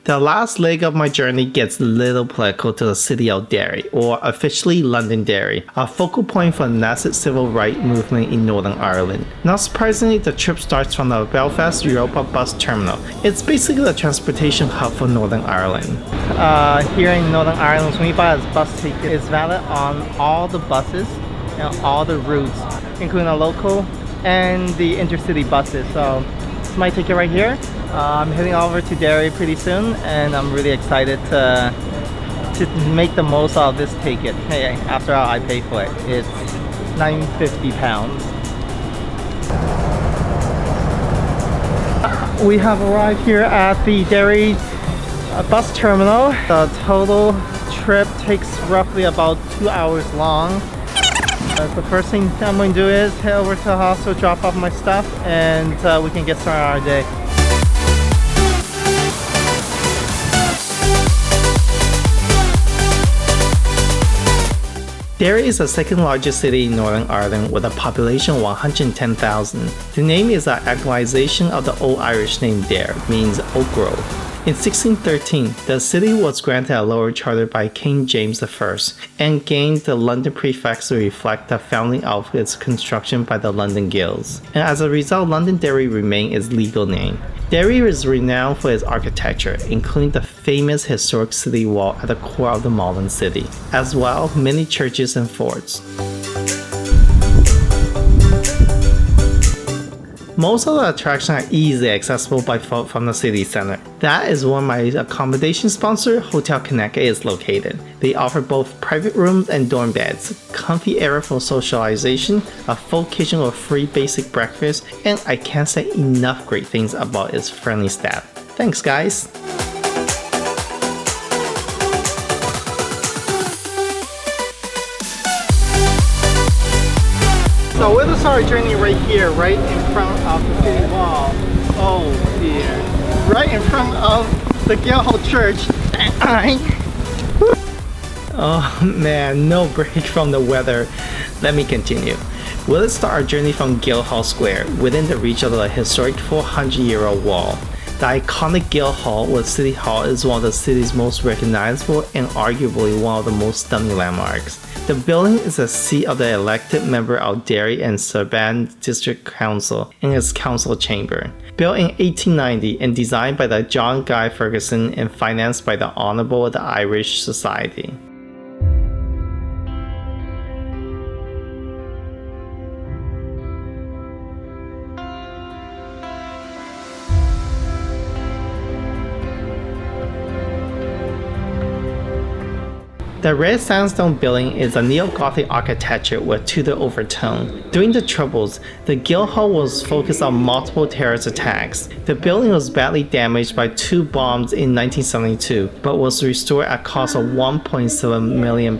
The last leg of my journey gets a little political to the city of Derry, or officially Londonderry, a focal point for the nascent civil rights movement in Northern Ireland. Not surprisingly, the trip starts from the Belfast Europa Bus Terminal. It's basically the transportation hub for Northern Ireland. Here in Northern Ireland, when you buy a bus ticket, it's valid on all the buses and all the routes, including the local and the intercity buses. So this is my ticket right here. I'm heading over to Derry pretty soon, and I'm really excited to make the most out of this ticket. Hey, after all, I pay for it. It's £950. We have arrived here at the Derry Bus Terminal. The total trip takes roughly about 2 hours long. The first thing I'm going to do is head over to the hostel, drop off my stuff, and we can get started on our day. Derry is the second largest city in Northern Ireland with a population of 110,000. The name is an Anglicization of the Old Irish name Dare, means oak grove. In 1613, the city was granted a lower charter by King James I and gained the London prefix to reflect the founding of its construction by the London Guilds. And as a result, Londonderry remained its legal name. Derry is renowned for its architecture, including the famous historic City Wall at the core of the modern city, as well as many churches and forts. Most of the attractions are easily accessible by foot from the city center. That is where my accommodation sponsor, Hotel Connect, is located. They offer both private rooms and dorm beds, comfy area for socialization, a full kitchen with free basic breakfast, and I can't say enough great things about its friendly staff. Thanks, guys! So we're going to start our journey right here, right in front of the City Wall. Oh dear. Right in front of the Guildhall Church. Oh man, no break from the weather. Let me continue. We'll start our journey from Guildhall Square, within the reach of the historic 400-year-old wall. The iconic Guildhall with City Hall is one of the city's most recognizable and arguably one of the most stunning landmarks. The building is the seat of the elected member of Derry and Strabane District Council and its council chamber. Built in 1890 and designed by the John Guy Ferguson and financed by the Honourable the Irish Society. The red sandstone building is a neo-Gothic architecture with Tudor overtone. During the Troubles, the Guildhall was focused on multiple terrorist attacks. The building was badly damaged by 2 bombs in 1972, but was restored at a cost of £1.7 million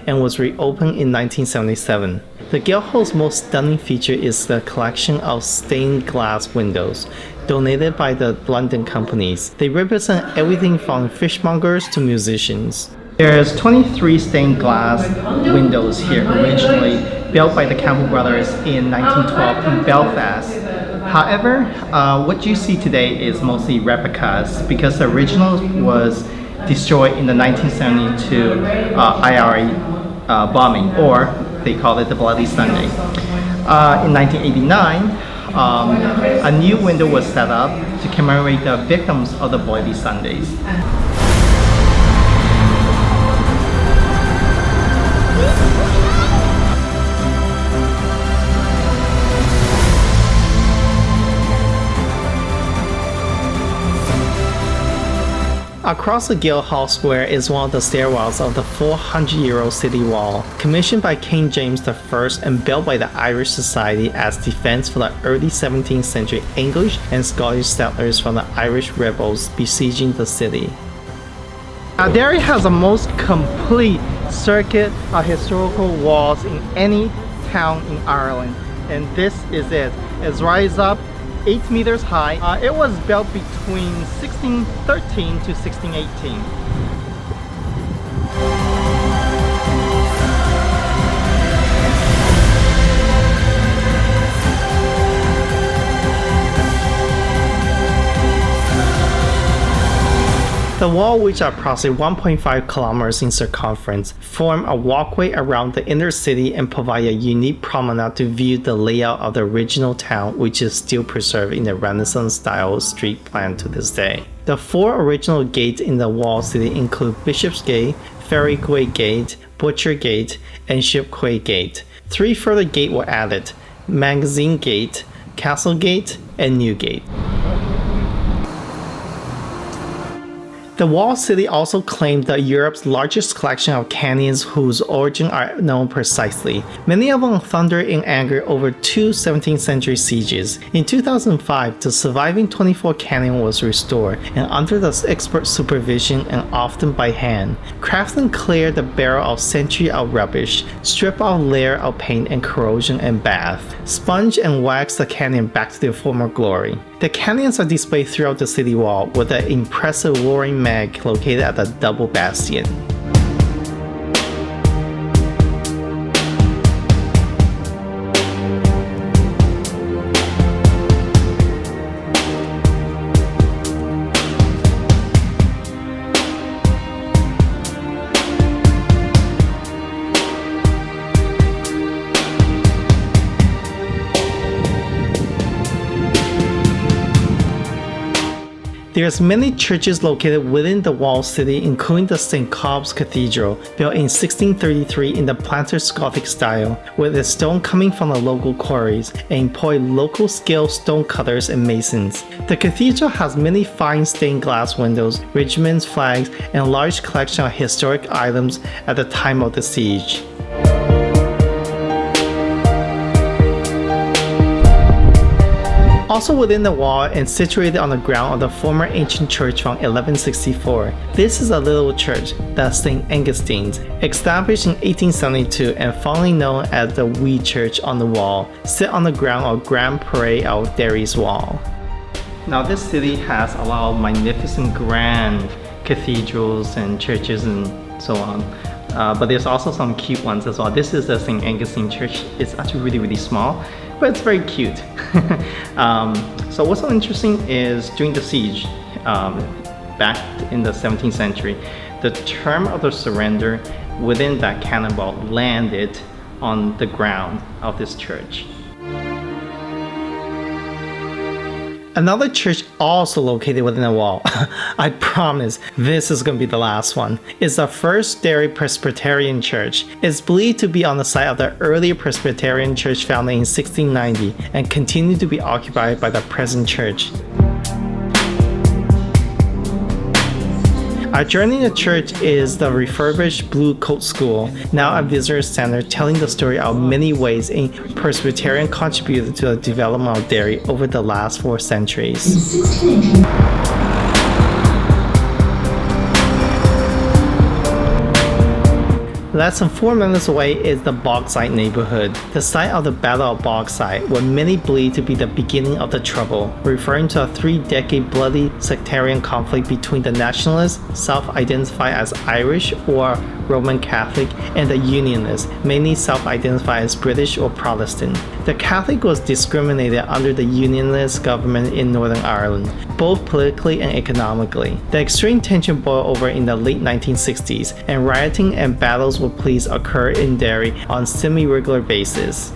and was reopened in 1977. The Guildhall's most stunning feature is the collection of stained glass windows, donated by the London companies. They represent everything from fishmongers to musicians. There's 23 stained glass windows here, originally built by the Campbell brothers in 1912 in Belfast. However, what you see today is mostly replicas because the original was destroyed in the 1972 IRA bombing, or they call it the Bloody Sunday. In 1989, a new window was set up to commemorate the victims of the Bloody Sundays. Across the Guildhall Square is one of the stairwells of the 400-year-old City Wall, commissioned by King James I and built by the Irish Society as defense for the early 17th century English and Scottish settlers from the Irish rebels besieging the city. Now, Derry has the most complete circuit of historical walls in any town in Ireland, and this is it. It's rise up 8 meters high. It was built between 1613 to 1618. The wall, which are approximately 1.5 kilometers in circumference, form a walkway around the inner city and provide a unique promenade to view the layout of the original town, which is still preserved in the Renaissance-style street plan to this day. The 4 original gates in the walled city include Bishop's Gate, Ferryquay Gate, Butcher Gate, and Shipquay Gate. 3 further gates were added: Magazine Gate, Castle Gate, and Newgate. The walled city also claimed Europe's largest collection of cannons whose origins are known precisely. Many of them thundered in anger over 2 17th century sieges. In 2005, the surviving 24 cannon was restored, and under the expert supervision and often by hand, craftsmen cleared the barrel of century-old rubbish, strip off layer of paint and corrosion and bath, sponge and wax the cannon back to their former glory. The cannons are displayed throughout the city wall with an impressive roaring mag located at the double bastion. There's many churches located within the walled city, including the St. Cobb's Cathedral, built in 1633 in the Planters Gothic style, with its stone coming from the local quarries and employ local skilled stone cutters and masons. The cathedral has many fine stained glass windows, regiments, flags, and a large collection of historic items at the time of the siege. Also within the wall and situated on the ground of the former ancient church from 1164, this is a little church, the St. Augustine's, established in 1872 and fondly known as the Wee Church on the Wall, sit on the ground of Grand Parade of Derry's Wall. Now this city has a lot of magnificent grand cathedrals and churches and so on. But there's also some cute ones as well. This is the St. Augustine Church. It's actually really small, but it's very cute. So what's so interesting is during the siege, back in the 17th century, the term of the surrender within that cannonball landed on the ground of this church. Another church also located within the wall, I promise this is going to be the last one, is the First Derry Presbyterian Church. It's believed to be on the site of the earlier Presbyterian Church founded in 1690 and continued to be occupied by the present church. Adjoining the church is the refurbished Blue Coat School, now a visitor center telling the story of many ways in Presbyterian contributed to the development of Derry over the last 4 centuries. Less than 4 minutes away is the Bauxite Neighborhood, the site of the Battle of Bauxite, what many believe to be the beginning of the Trouble, referring to a 3-decade bloody sectarian conflict between the nationalists, self-identified as Irish or Roman Catholic, and the unionists, mainly self-identified as British or Protestant. The Catholic was discriminated under the unionist government in Northern Ireland, both politically and economically. The extreme tension boiled over in the late 1960s, and rioting and battles with police occurred in Derry on semi-regular basis.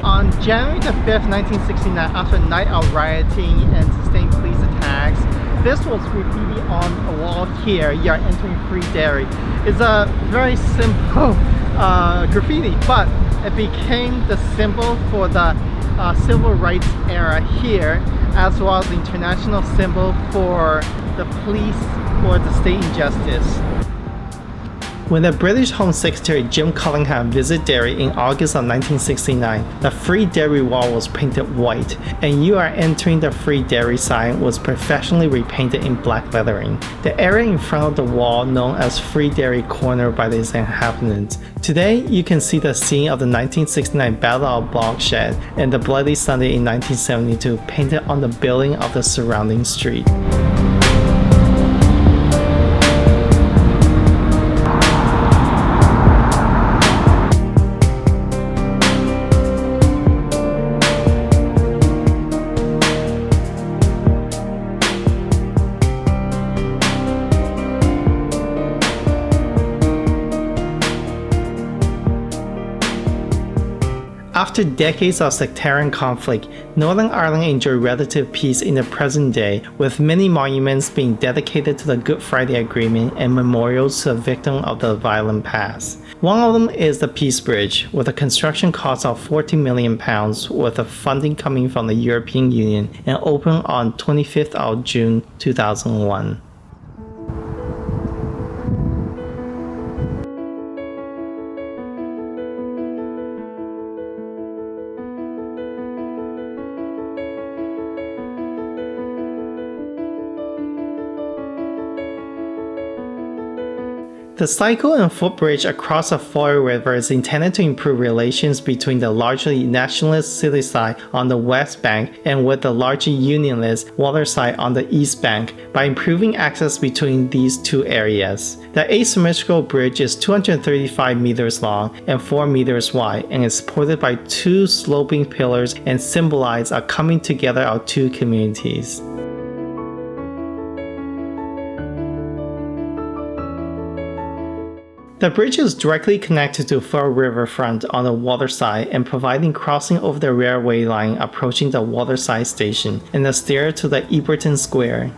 On January the 5th, 1969, after a night of rioting and sustained police attacks, this was graffiti on a wall here. You are entering Free Derry. It's a very simple graffiti, but it became the symbol for the civil rights era here, as well as the international symbol for the police for the state injustice. When the British Home Secretary Jim Collingham visited Derry in August of 1969, the Free Derry Wall was painted white, and "You are entering the Free Derry" sign was professionally repainted in black lettering. The area in front of the wall known as Free Derry Corner by its inhabitants. Today, you can see the scene of the 1969 Battle of Bauxite and the Bloody Sunday in 1972 painted on the building of the surrounding street. After decades of sectarian conflict, Northern Ireland enjoyed relative peace in the present day, with many monuments being dedicated to the Good Friday Agreement and memorials to the victims of the violent past. One of them is the Peace Bridge, with a construction cost of £40 million, with the funding coming from the European Union, and opened on 25th of June 2001. The cycle and footbridge across the Foyle River is intended to improve relations between the largely nationalist Cityside on the west bank and with the largely unionist Waterside on the east bank by improving access between these two areas. The asymmetrical bridge is 235 meters long and 4 meters wide and is supported by two sloping pillars and symbolizes a coming together of two communities. The bridge is directly connected to Foyle Riverfront on the Waterside and providing crossing over the railway line approaching the Waterside station and the stair to the Eberton Square.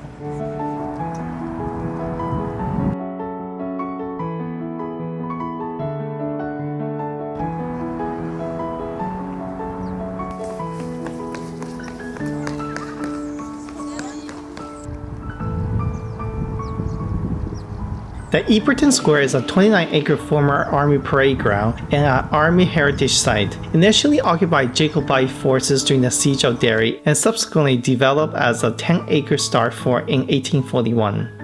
The Eberton Square is a 29-acre former Army parade ground and an Army heritage site, initially occupied by Jacobite forces during the Siege of Derry and subsequently developed as a 10-acre start fort in 1841.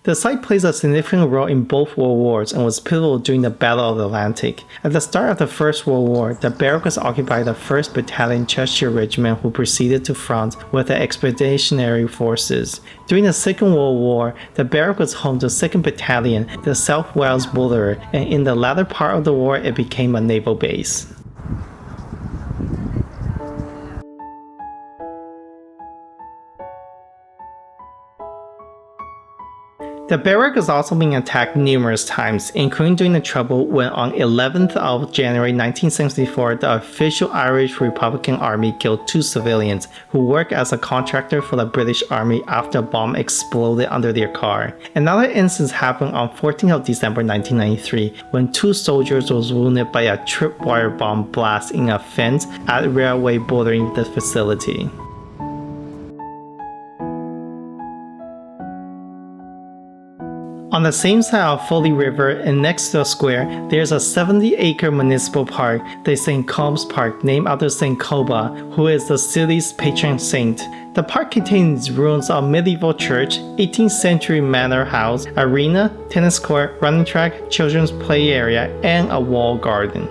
The site plays a significant role in both World Wars and was pivotal during the Battle of the Atlantic. At the start of the First World War, the barrack was occupied by the 1st Battalion Cheshire Regiment, who proceeded to front with the Expeditionary Forces. During the Second World War, the barrack was home to 2nd Battalion, the South Wales Borderer, and in the latter part of the war it became a naval base. The barrack has also been attacked numerous times, including during the Trouble when on 11th of January 1974 the official Irish Republican Army killed 2 civilians who worked as a contractor for the British Army after a bomb exploded under their car. Another instance happened on 14th of December 1993 when 2 soldiers were wounded by a tripwire bomb blast in a fence at a railway bordering the facility. On the same side of Foley River and next to the square, there's a 70-acre municipal park, the St. Cobb's Park, named after St. Columb, who is the city's patron saint. The park contains ruins of medieval church, 18th century manor house, arena, tennis court, running track, children's play area, and a walled garden.